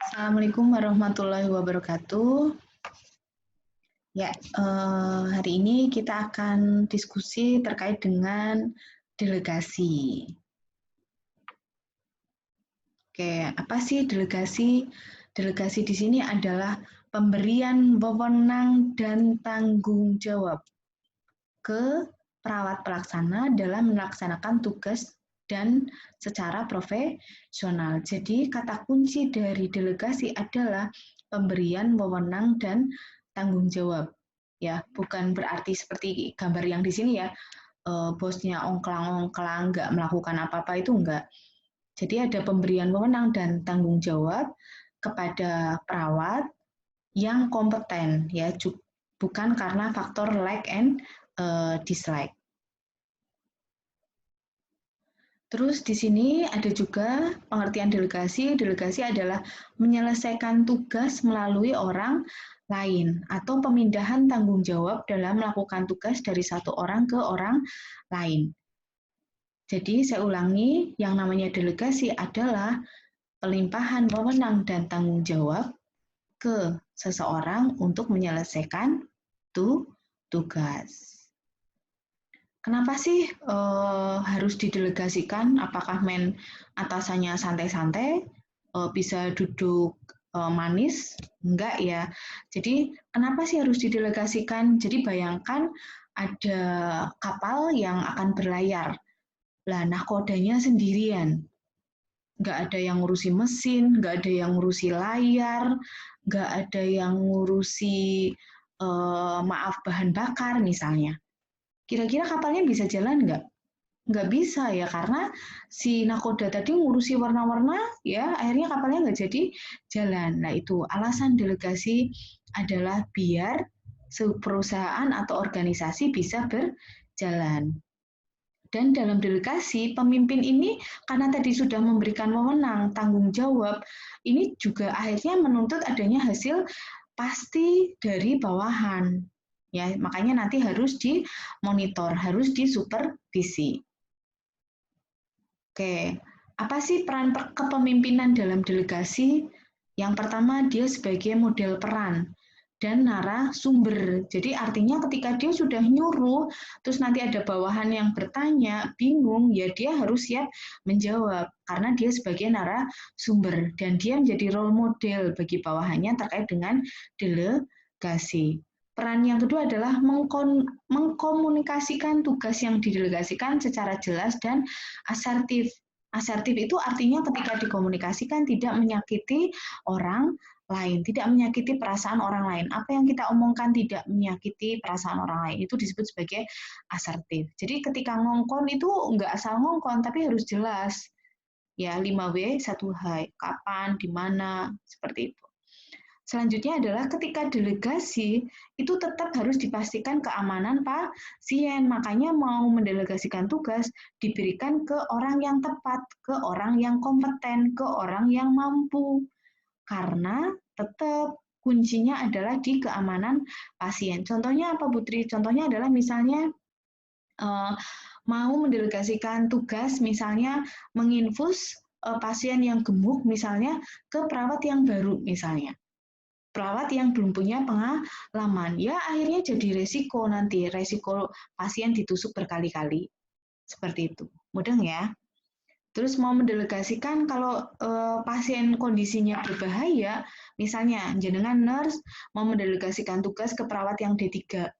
Assalamualaikum warahmatullahi wabarakatuh. Ya, hari ini kita akan diskusi terkait dengan delegasi. Oke, apa sih delegasi? Delegasi di sini adalah pemberian wewenang dan tanggung jawab ke perawat pelaksana dalam melaksanakan tugas dan secara profesional. Jadi kata kunci dari delegasi adalah pemberian wewenang dan tanggung jawab. Ya, bukan berarti seperti gambar yang di sini ya, bosnya ongklang-ongklang nggak melakukan apa-apa, itu enggak. Jadi ada pemberian wewenang dan tanggung jawab kepada perawat yang kompeten, ya, bukan karena faktor like and dislike. Terus di sini ada juga pengertian delegasi. Delegasi adalah menyelesaikan tugas melalui orang lain atau pemindahan tanggung jawab dalam melakukan tugas dari satu orang ke orang lain. Jadi saya ulangi, yang namanya delegasi adalah pelimpahan wewenang dan tanggung jawab ke seseorang untuk menyelesaikan tugas. Kenapa sih harus didelegasikan? Apakah atasannya santai-santai, bisa duduk manis? Enggak ya. Jadi kenapa sih harus didelegasikan? Jadi bayangkan ada kapal yang akan berlayar. Lah, nahkodanya sendirian. Nggak ada yang ngurusi mesin, nggak ada yang ngurusi layar, nggak ada yang ngurusi bahan bakar misalnya. Kira-kira kapalnya bisa jalan nggak? Nggak bisa ya, karena si nakoda tadi ngurusi warna-warna, ya akhirnya kapalnya nggak jadi jalan. Nah itu alasan delegasi adalah biar perusahaan atau organisasi bisa berjalan. Dan dalam delegasi, pemimpin ini karena tadi sudah memberikan wewenang, tanggung jawab, ini juga akhirnya menuntut adanya hasil pasti dari bawahan. Ya, makanya nanti harus dimonitor, harus disupervisi. Oke, apa sih peran kepemimpinan dalam delegasi? Yang pertama, dia sebagai model peran dan narasumber. Jadi artinya ketika dia sudah nyuruh, terus nanti ada bawahan yang bertanya, bingung, ya dia harus siap menjawab karena dia sebagai narasumber dan dia menjadi role model bagi bawahannya terkait dengan delegasi. Peran yang kedua adalah mengkomunikasikan tugas yang didelegasikan secara jelas dan asertif. Asertif itu artinya ketika dikomunikasikan tidak menyakiti orang lain, tidak menyakiti perasaan orang lain. Apa yang kita omongkan tidak menyakiti perasaan orang lain, itu disebut sebagai asertif. Jadi ketika ngongkon itu nggak asal ngongkon, tapi harus jelas. Ya, 5W, 1H, kapan, di mana, seperti itu. Selanjutnya adalah ketika delegasi itu tetap harus dipastikan keamanan pasien. Makanya mau mendelegasikan tugas diberikan ke orang yang tepat, ke orang yang kompeten, ke orang yang mampu. Karena tetap kuncinya adalah di keamanan pasien. Contohnya apa, Putri? Contohnya adalah misalnya mau mendelegasikan tugas, misalnya menginfus pasien yang gemuk, misalnya ke perawat yang baru, misalnya. Perawat yang belum punya pengalaman, ya akhirnya jadi resiko nanti, resiko pasien ditusuk berkali-kali, seperti itu. Mudeng ya. Terus mau mendelegasikan kalau pasien kondisinya berbahaya, misalnya jenengan nurse mau mendelegasikan tugas ke perawat yang D3,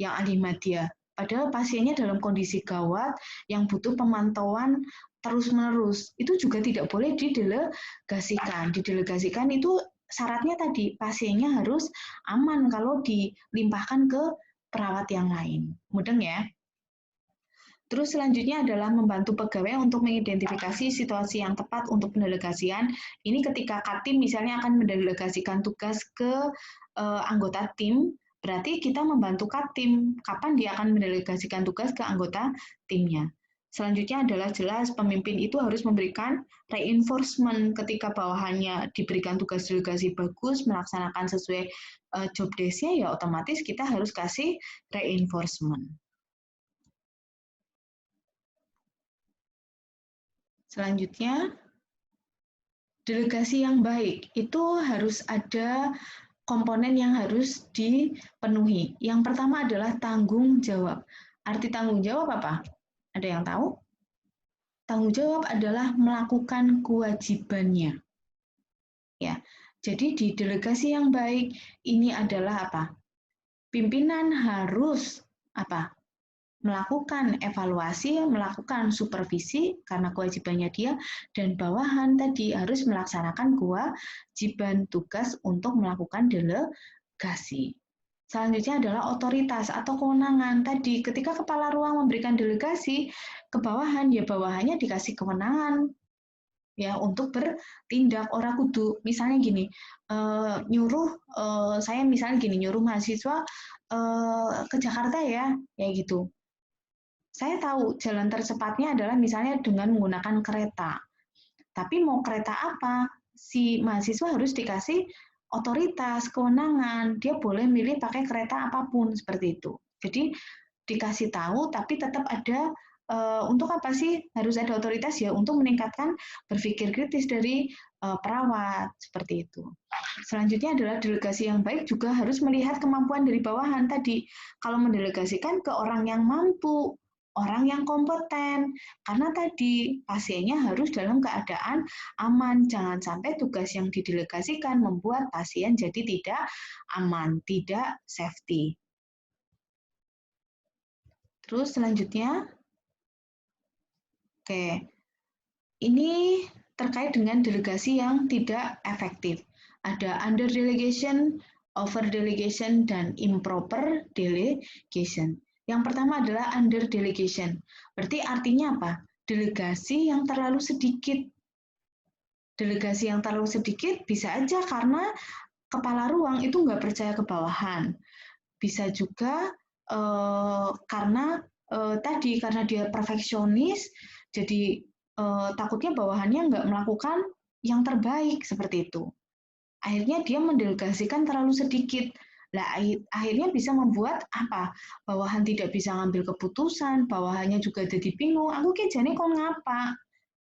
yang ahli media. Padahal pasiennya dalam kondisi gawat yang butuh pemantauan terus-menerus. Itu juga tidak boleh didelegasikan. Didelegasikan itu syaratnya tadi, pasiennya harus aman kalau dilimpahkan ke perawat yang lain. Mudeng ya. Terus selanjutnya adalah membantu pegawai untuk mengidentifikasi situasi yang tepat untuk pendelegasian. Ini ketika Katim misalnya akan mendelegasikan tugas ke anggota tim, berarti kita membantu Katim kapan dia akan mendelegasikan tugas ke anggota timnya. Selanjutnya adalah jelas pemimpin itu harus memberikan reinforcement ketika bawahannya diberikan tugas delegasi bagus, melaksanakan sesuai job desk-nya, ya otomatis kita harus kasih reinforcement. Selanjutnya, Delegasi yang baik itu harus ada komponen yang harus dipenuhi. Yang pertama adalah tanggung jawab. Arti tanggung jawab apa? Ada yang tahu? Tanggung jawab adalah melakukan kewajibannya. Ya. Jadi di delegasi yang baik ini adalah apa? Pimpinan harus apa? Melakukan evaluasi, melakukan supervisi karena kewajibannya dia, dan bawahan tadi harus melaksanakan kewajiban tugas untuk melakukan delegasi. Selanjutnya adalah otoritas atau kewenangan. Tadi ketika kepala ruang memberikan delegasi ke bawahan, ya bawahannya dikasih kewenangan ya untuk bertindak. Ora kudu misalnya gini, nyuruh saya misalnya gini, nyuruh mahasiswa ke Jakarta ya, ya gitu. Saya tahu jalan tercepatnya adalah misalnya dengan menggunakan kereta. Tapi mau kereta apa? Si mahasiswa harus dikasih otoritas, kewenangan. Dia boleh milih pakai kereta apapun seperti itu. Jadi dikasih tahu, tapi tetap ada untuk apa sih harus ada otoritas ya? Untuk meningkatkan berpikir kritis dari perawat seperti itu. Selanjutnya adalah delegasi yang baik juga harus melihat kemampuan dari bawahan tadi. Kalau mendelegasikan ke orang yang mampu, orang yang kompeten, karena tadi pasiennya harus dalam keadaan aman. Jangan sampai tugas yang didelegasikan membuat pasien jadi tidak aman, tidak safety. Terus selanjutnya, oke, ini terkait dengan delegasi yang tidak efektif. Ada under delegation, over delegation, dan improper delegation. Yang pertama adalah under delegation. Berarti artinya apa? Delegasi yang terlalu sedikit. Delegasi yang terlalu sedikit bisa aja karena kepala ruang itu nggak percaya ke bawahan. Bisa juga karena tadi karena dia perfeksionis, jadi takutnya bawahannya nggak melakukan yang terbaik seperti itu. Akhirnya dia mendelegasikan terlalu sedikit. Lah, akhirnya bisa membuat apa? Bawahan tidak bisa ngambil keputusan, bawahannya juga jadi bingung. Aku kejane kon ngapa?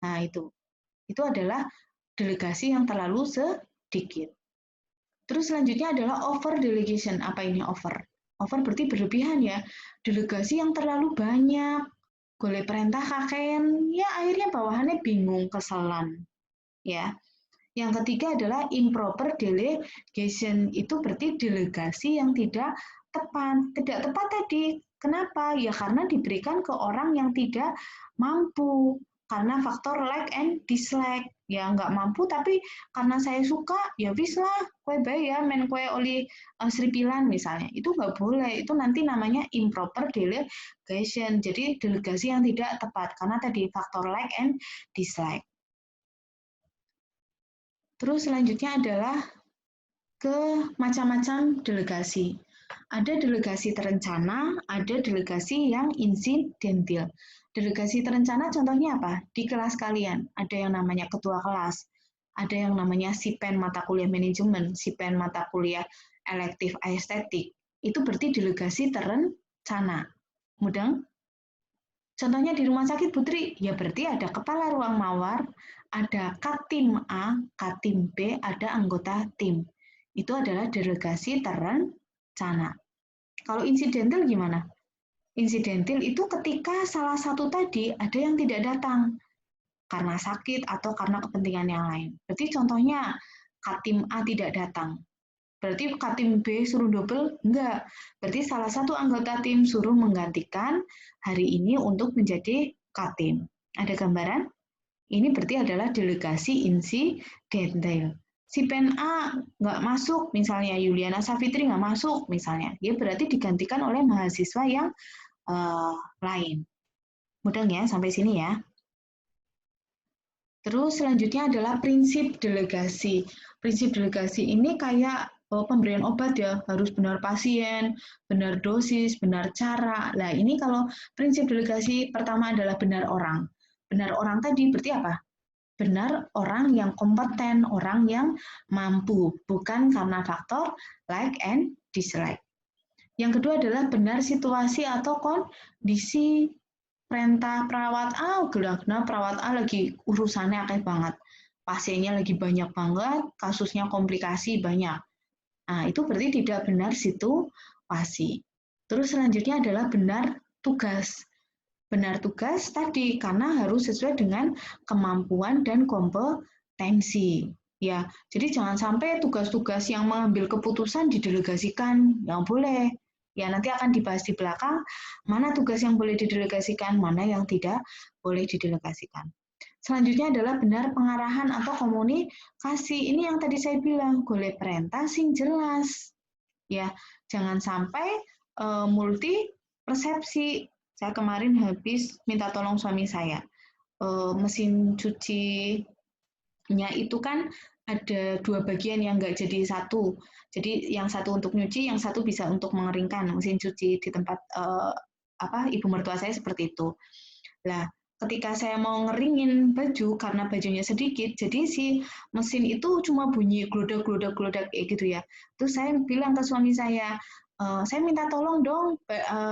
Nah, itu. Itu adalah delegasi yang terlalu sedikit. Terus selanjutnya adalah over delegation. Apa ini over? Over berarti berlebihan ya. Delegasi yang terlalu banyak. Golek perintah kakean, ya akhirnya bawahannya bingung, keselan. Ya. Yang ketiga adalah improper delegation. Itu berarti delegasi yang tidak tepat. Tidak tepat tadi. Kenapa? Ya karena diberikan ke orang yang tidak mampu. Karena faktor like and dislike. Ya nggak mampu, tapi karena saya suka, ya wis lah, kue bae ya, main kue oli seripilan misalnya. Itu nggak boleh. Itu nanti namanya improper delegation. Jadi delegasi yang tidak tepat. Karena tadi faktor like and dislike. Terus selanjutnya adalah ke macam-macam delegasi. Ada delegasi terencana, ada delegasi yang insidental. Delegasi terencana contohnya apa? Di kelas kalian ada yang namanya ketua kelas, ada yang namanya sipen mata kuliah manajemen, sipen mata kuliah elektif estetik. Itu berarti delegasi terencana. Mudah? Contohnya di rumah sakit Putri, ya berarti ada kepala ruang mawar, ada Katim A, Katim B, ada anggota tim. Itu adalah delegasi terencana. Kalau insidental gimana? Insidental itu ketika salah satu tadi ada yang tidak datang karena sakit atau karena kepentingan yang lain. Berarti contohnya Katim A tidak datang. Berarti Katim B suruh double? Enggak. Berarti salah satu anggota tim suruh menggantikan hari ini untuk menjadi Katim. Ada gambaran? Ini berarti adalah delegasi insidental. Si pen A nggak masuk, misalnya Yuliana Savitri nggak masuk, misalnya. Dia berarti digantikan oleh mahasiswa yang lain. Mudah ya, sampai sini ya. Terus selanjutnya adalah prinsip delegasi. Prinsip delegasi ini kayak pemberian obat ya, harus benar pasien, benar dosis, benar cara. Nah, ini kalau prinsip delegasi pertama adalah benar orang. Benar orang tadi berarti apa? Benar orang yang kompeten, orang yang mampu, bukan karena faktor like and dislike. Yang kedua adalah benar situasi atau kondisi. Perintah perawat A, gelagna perawat A lagi urusannya akeh banget. pasiennya lagi banyak banget, kasusnya komplikasi banyak. Nah, itu berarti tidak benar situasi. Terus selanjutnya adalah benar tugas. Benar tugas tadi karena harus sesuai dengan kemampuan dan kompetensi. Ya, jadi jangan sampai tugas-tugas yang mengambil keputusan didelegasikan, yang boleh. Ya, nanti akan dibahas di belakang mana tugas yang boleh didelegasikan, mana yang tidak boleh didelegasikan. Selanjutnya adalah benar pengarahan atau komunikasi. Ini yang tadi saya bilang, golek perintah sing jelas. Ya, jangan sampai multi persepsi. Saya kemarin habis minta tolong suami saya. Mesin cucinya itu kan ada 2 bagian yang nggak jadi satu. Jadi yang satu untuk nyuci, yang satu bisa untuk mengeringkan. Mesin cuci di tempat ibu mertua saya seperti itu. Nah, ketika saya mau ngeringin baju karena bajunya sedikit, jadi si mesin itu cuma bunyi glodak-glodak-glodak kayak gitu ya. Terus saya bilang ke suami saya minta tolong dong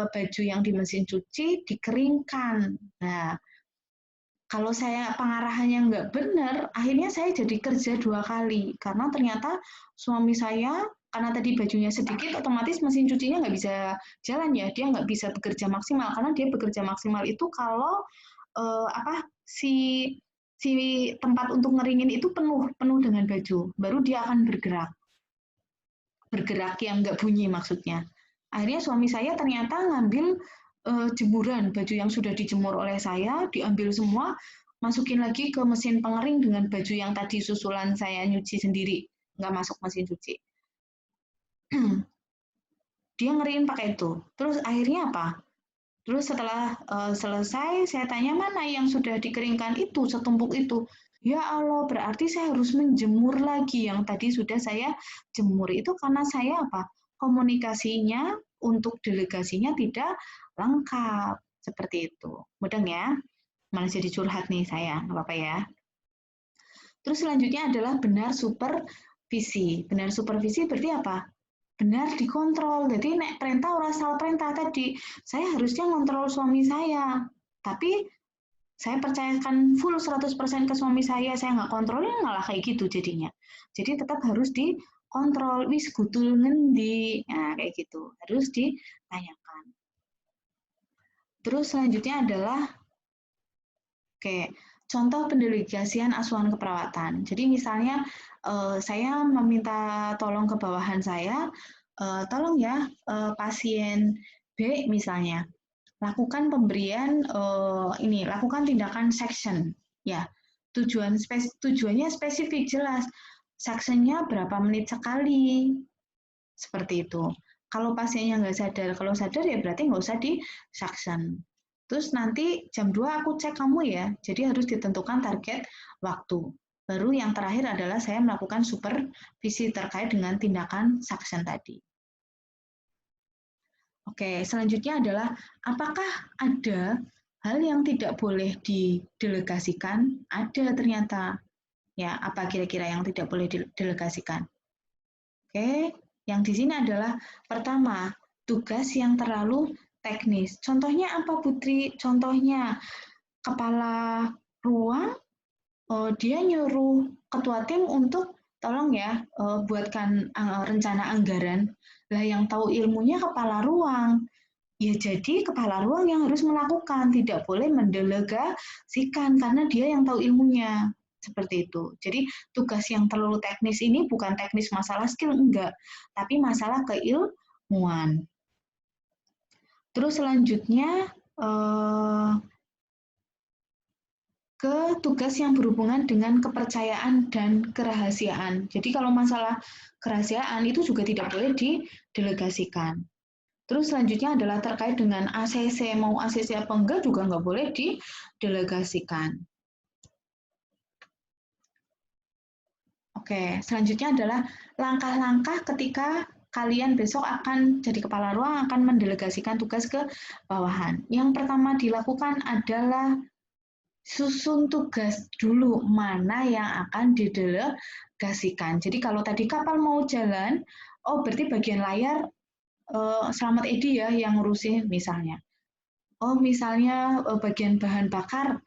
baju yang di mesin cuci dikeringkan. Nah, kalau saya pengarahannya nggak benar, akhirnya saya jadi kerja 2 kali. Karena ternyata suami saya, karena tadi bajunya sedikit, otomatis mesin cucinya nggak bisa jalan ya, dia nggak bisa bekerja maksimal. Karena dia bekerja maksimal itu kalau si si tempat untuk ngeringin itu penuh dengan baju, baru dia akan bergerak yang nggak bunyi maksudnya. Akhirnya suami saya ternyata ngambil jemuran baju yang sudah dijemur oleh saya, diambil semua, masukin lagi ke mesin pengering dengan baju yang tadi susulan saya nyuci sendiri, nggak masuk mesin cuci. Dia ngeringin pakai itu. Terus akhirnya apa? Terus setelah selesai, saya tanya mana yang sudah dikeringkan itu, setumpuk itu. Ya Allah, berarti saya harus menjemur lagi yang tadi sudah saya jemur. Itu karena saya apa? Komunikasinya untuk delegasinya tidak lengkap. Seperti itu. Mudeng ya? Malah jadi curhat nih saya, nggak apa-apa ya. Terus selanjutnya adalah benar supervisi. Benar supervisi berarti apa? Benar dikontrol. Jadi nek perintah ora salah perintah tadi. Saya harusnya ngontrol suami saya. Tapi saya percayakan full 100% ke suami saya nggak kontrolnya malah kayak gitu jadinya. Jadi tetap harus dikontrol, wis kutul ngendi, nah kayak gitu. Harus ditanyakan. Terus selanjutnya adalah contoh pendelegasian asuhan keperawatan. Jadi misalnya saya meminta tolong ke bawahan saya, tolong ya pasien B misalnya, lakukan pemberian lakukan tindakan section. Ya, tujuannya spesifik jelas. Sectionnya berapa menit sekali, seperti itu. Kalau pasiennya nggak sadar, kalau sadar ya berarti nggak usah di suction. Terus nanti jam 2 aku cek kamu ya, jadi harus ditentukan target waktu. Baru yang terakhir adalah saya melakukan supervisi terkait dengan tindakan suction tadi. Oke, selanjutnya adalah apakah ada hal yang tidak boleh didelegasikan? Ada ternyata. Ya, apa kira-kira yang tidak boleh didelegasikan? Oke, yang di sini adalah pertama, tugas yang terlalu teknis. Contohnya apa, Putri? Contohnya kepala ruang, dia nyuruh ketua tim untuk tolong ya buatkan rencana anggaran. Lah yang tahu ilmunya kepala ruang. Ya jadi kepala ruang yang harus melakukan, tidak boleh mendelegasikan karena dia yang tahu ilmunya. Seperti itu. Jadi tugas yang terlalu teknis ini bukan teknis masalah skill, enggak. Tapi masalah keilmuan. Terus selanjutnya ke tugas yang berhubungan dengan kepercayaan dan kerahasiaan. Jadi kalau masalah kerahasiaan itu juga tidak boleh didelegasikan. Terus selanjutnya adalah terkait dengan ACC, mau ACC apa enggak juga nggak boleh didelegasikan. Oke, selanjutnya adalah langkah-langkah ketika kalian besok akan jadi kepala ruang akan mendelegasikan tugas ke bawahan. Yang pertama dilakukan adalah susun tugas dulu mana yang akan didelegasikan. Jadi kalau tadi kapal mau jalan, oh berarti bagian layar Selamat Edi ya yang ngurusin misalnya. Oh misalnya bagian bahan bakar,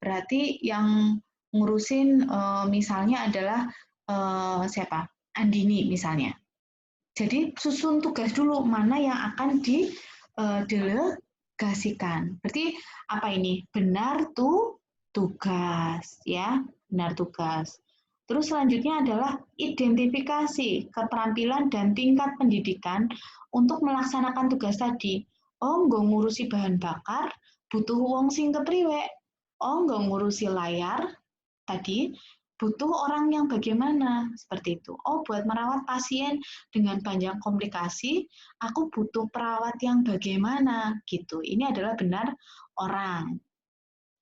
berarti yang ngurusin misalnya adalah siapa? Andini misalnya. Jadi susun tugas dulu mana yang akan didelegasikan. Berarti apa ini? Benar tugas ya, benar tugas. Terus selanjutnya adalah identifikasi keterampilan dan tingkat pendidikan untuk melaksanakan tugas tadi. Oh, nggak ngurusi bahan bakar, butuh wong sing kepriwe. Oh, nggak ngurusi layar tadi, butuh orang yang bagaimana, seperti itu. Oh, buat merawat pasien dengan panjang komplikasi, aku butuh perawat yang bagaimana, gitu. Ini adalah benar orang.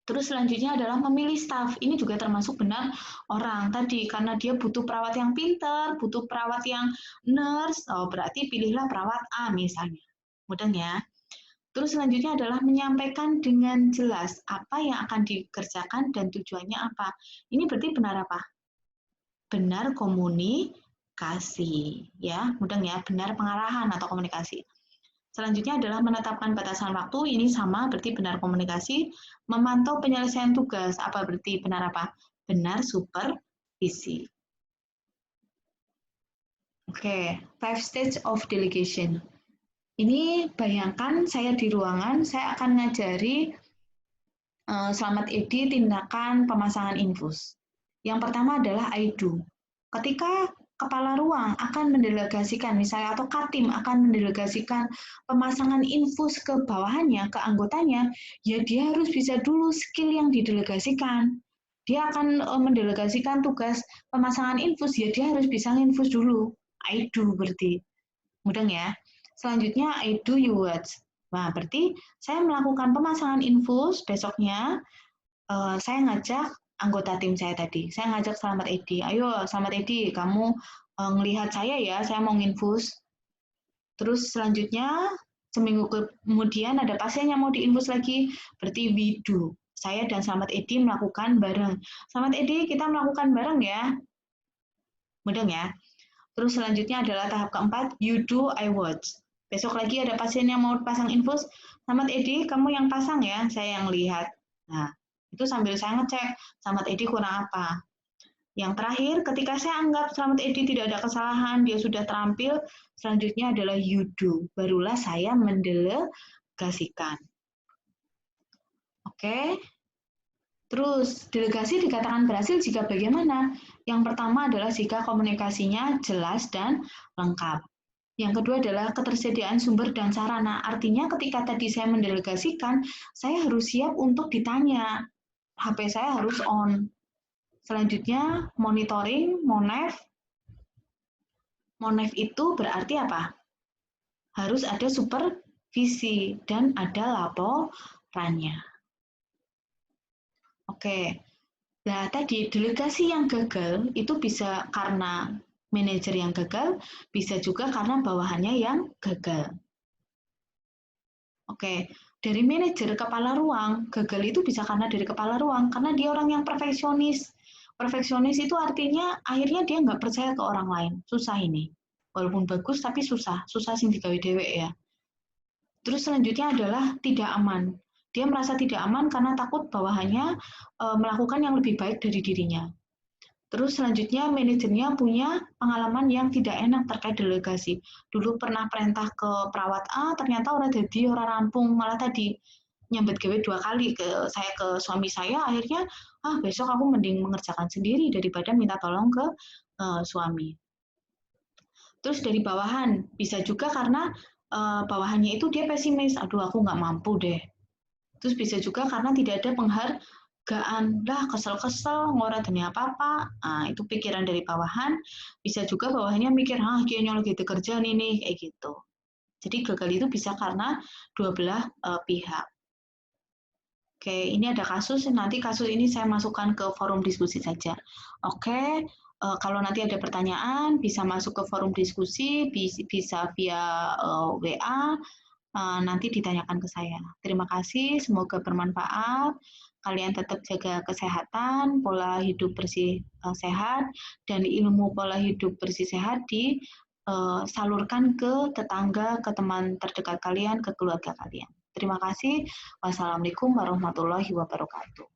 Terus selanjutnya adalah memilih staff. Ini juga termasuk benar orang tadi, karena dia butuh perawat yang pintar, butuh perawat yang nurse, oh, berarti pilihlah perawat A misalnya. Mudah ya. Terus selanjutnya adalah menyampaikan dengan jelas apa yang akan dikerjakan dan tujuannya apa. Ini berarti benar apa? Benar komunikasi, ya, mudah ya, benar pengarahan atau komunikasi. Selanjutnya adalah menetapkan batasan waktu, ini sama berarti benar komunikasi, memantau penyelesaian tugas, apa berarti benar apa? Benar supervisi. Oke, 5 stage of delegation. Ini bayangkan saya di ruangan, saya akan ngajari Selamat Edi tindakan pemasangan infus. Yang pertama adalah I do. Ketika kepala ruang akan mendelegasikan, misalnya atau Katim akan mendelegasikan pemasangan infus ke bawahannya, ke anggotanya, ya dia harus bisa dulu skill yang didelegasikan. Dia akan mendelegasikan tugas pemasangan infus, ya dia harus bisa infus dulu. I do berarti. Mudah ya. Selanjutnya I do you watch. Nah, berarti saya melakukan pemasangan infus, besoknya saya ngajak anggota tim saya tadi. Saya ngajak Selamat Edi. Ayo Selamat Edi, kamu ngelihat saya ya, saya mau nginfus. Terus selanjutnya, seminggu kemudian ada pasien yang mau diinfus lagi, berarti we do. Saya dan Selamat Edi melakukan bareng. Selamat Edi, kita melakukan bareng ya. Mudah ya. Terus selanjutnya adalah tahap keempat, you do, I watch. Besok lagi ada pasien yang mau pasang infus, Selamat Edi, kamu yang pasang ya, saya yang lihat. Nah, itu sambil saya ngecek, Selamat Edi kurang apa. Yang terakhir, ketika saya anggap Selamat Edi tidak ada kesalahan, dia sudah terampil, selanjutnya adalah you do. Barulah saya mendelegasikan. Oke. Terus, delegasi dikatakan berhasil jika bagaimana? Yang pertama adalah jika komunikasinya jelas dan lengkap. Yang kedua adalah ketersediaan sumber dan sarana. Artinya ketika tadi saya mendelegasikan, saya harus siap untuk ditanya. HP saya harus on. Selanjutnya, monitoring, monef. Monef itu berarti apa? Harus ada supervisi dan ada laporannya. Oke. Nah, tadi delegasi yang gagal itu bisa karena manajer yang gagal, bisa juga karena bawahannya yang gagal. Oke, dari manajer kepala ruang, gagal itu bisa karena dari kepala ruang, karena dia orang yang perfeksionis. Perfeksionis itu artinya akhirnya dia nggak percaya ke orang lain. Susah ini. Walaupun bagus, tapi susah. Susah sing digawe dewek ya. Terus selanjutnya adalah tidak aman. Dia merasa tidak aman karena takut bawahannya melakukan yang lebih baik dari dirinya. Terus selanjutnya manajernya punya pengalaman yang tidak enak terkait delegasi. Dulu pernah perintah ke perawat A, ternyata orang jadi orang rampung, malah tadi nyambet gawe 2 kali ke suami saya, akhirnya besok aku mending mengerjakan sendiri daripada minta tolong ke suami. Terus dari bawahan, bisa juga karena bawahannya itu dia pesimis, aduh aku nggak mampu deh. Terus bisa juga karena tidak ada penghargaan, lah kesel-kesel, ngora demi apa-apa, itu pikiran dari bawahan. Bisa juga bawahannya mikir, dia nyolong gitu kerjaan ini, kayak gitu. Jadi gagal itu bisa karena dua belah pihak. Oke, ini ada kasus, nanti kasus ini saya masukkan ke forum diskusi saja. Oke, kalau nanti ada pertanyaan, bisa masuk ke forum diskusi, bisa via WA, nanti ditanyakan ke saya. Terima kasih, semoga bermanfaat. Kalian tetap jaga kesehatan, pola hidup bersih sehat, dan ilmu pola hidup bersih sehat disalurkan ke tetangga, ke teman terdekat kalian, ke keluarga kalian. Terima kasih. Wassalamualaikum warahmatullahi wabarakatuh.